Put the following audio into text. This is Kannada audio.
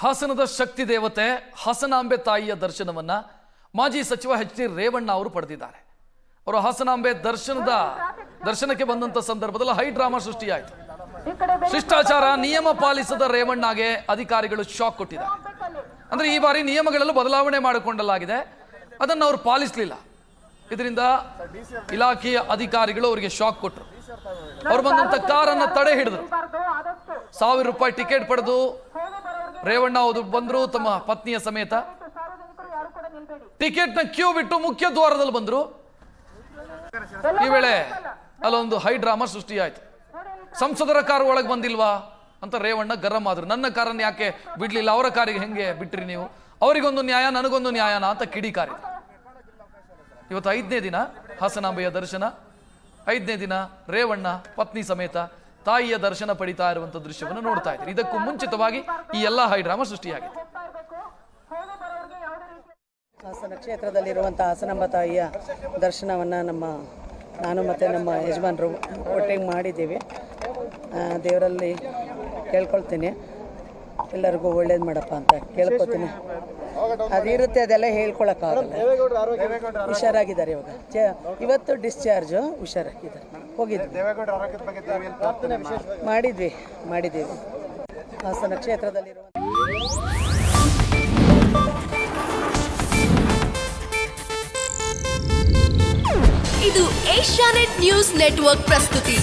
ಹಾಸನದ ಶಕ್ತಿ ದೇವತೆ ಹಾಸನಾಂಬೆ ತಾಯಿಯ ದರ್ಶನವನ್ನ ಮಾಜಿ ಸಚಿವ ಎಚ್.ಡಿ. ರೇವಣ್ಣ ಅವರು ಪಡೆದಿದ್ದಾರೆ. ಅವರು ಹಾಸನಾಂಬೆ ದರ್ಶನಕ್ಕೆ ಬಂದಂತ ಸಂದರ್ಭದಲ್ಲಿ ಹೈ ಡ್ರಾಮಾ ಸೃಷ್ಟಿಯಾಯಿತು. ಶಿಷ್ಟಾಚಾರ ನಿಯಮ ಪಾಲಿಸದ ರೇವಣ್ಣಗೆ ಅಧಿಕಾರಿಗಳು ಶಾಕ್ ಕೊಟ್ಟಿದ್ದಾರೆ. ಅಂದ್ರೆ ಈ ಬಾರಿ ನಿಯಮಗಳೆಲ್ಲ ಬದಲಾವಣೆ ಮಾಡಿಕೊಳ್ಳಲಾಗಿದೆ, ಅದನ್ನು ಅವರು ಪಾಲಿಸಲಿಲ್ಲ. ಇದರಿಂದ ಇಲಾಖೆಯ ಅಧಿಕಾರಿಗಳು ಅವರಿಗೆ ಶಾಕ್ ಕೊಟ್ಟರು. ಅವರು ಬಂದಂತ ಕಾರನ್ನು ತಡೆ ಹಿಡಿದ್ರು. 1000 ರೂಪಾಯಿ ಟಿಕೆಟ್ ಪಡೆದು ರೇವಣ್ಣ ಅವರು ಬಂದ್ರು ತಮ್ಮ ಪತ್ನಿಯ ಸಮೇತ. ಟಿಕೆಟ್ ನ ಕ್ಯೂ ಬಿಟ್ಟು ಮುಖ್ಯ ದ್ವಾರದಲ್ಲಿ ಬಂದ್ರು. ಈ ವೇಳೆ ಅಲ್ಲೊಂದು ಹೈ ಡ್ರಾಮಾ ಸೃಷ್ಟಿಯಾಯ್ತು. ಸಂಸದರ ಕಾರು ಒಳಗೆ ಬಂದಿಲ್ವಾ ಅಂತ ರೇವಣ್ಣ ಗರಂ ಆದ್ರು. ನನ್ನ ಕಾರನ್ನು ಯಾಕೆ ಬಿಡ್ಲಿಲ್ಲ, ಅವರ ಕಾರಿಗೆ ಹೆಂಗೆ ಬಿಟ್ರಿ ನೀವು, ಅವರಿಗೊಂದು ನ್ಯಾಯ ನನಗೊಂದು ನ್ಯಾಯನ ಅಂತ ಕಿಡಿಕಾರಿದ್ರು. ಇವತ್ತು 5ನೇ ದಿನ ಹಾಸನಾಂಬೆಯ ದರ್ಶನ, 5ನೇ ದಿನ ರೇವಣ್ಣ ಪತ್ನಿ ಸಮೇತ ತಾಯಿಯ ದರ್ಶನ ಪಡಿತಾ ಇರುವಂತ ದೃಶ್ಯವನ್ನು ನೋಡ್ತಾ ಇದ್ದೀರಿ. ಇದಕ್ಕೂ ಮುಂಚಿತವಾಗಿ ಈ ಎಲ್ಲ ಹೈ ಡ್ರಾಮಾ ಸೃಷ್ಟಿಯಾಗಿದೆ. ಹಾಸನ ಕ್ಷೇತ್ರದಲ್ಲಿರುವಂಥ ಹಾಸನಾಂಬ ತಾಯಿಯ ದರ್ಶನವನ್ನು ನಾನು ಮತ್ತು ನಮ್ಮ ಯಜಮಾನರು ಒಟ್ಟಿಗೆ ಮಾಡಿದ್ದೀವಿ. ದೇವರಲ್ಲಿ ಕೇಳ್ಕೊಳ್ತೀನಿ, ಎಲ್ಲರಿಗೂ ಒಳ್ಳೇದು ಮಾಡಪ್ಪ ಅಂತ ಕೇಳ್ಕೊತೀನಿ. ಅದಿರುತ್ತೆ, ಅದೆಲ್ಲ ಹೇಳ್ಕೊಳಕ್ಕಾಗಲ್ಲ. ಹುಷಾರಾಗಿದ್ದಾರೆ ಇವತ್ತು ಡಿಸ್ಚಾರ್ಜು, ಹುಷಾರಾಗಿದ್ದಾರೆ. ಹೋಗಿದ್ವಿ, ಮಾಡಿದ್ದೀವಿ ಹಾಸನ ಕ್ಷೇತ್ರದಲ್ಲಿರುವ. ಇದು ಏಷ್ಯಾನೆಟ್ ನ್ಯೂಸ್ ನೆಟ್ವರ್ಕ್ ಪ್ರಸ್ತುತಿ.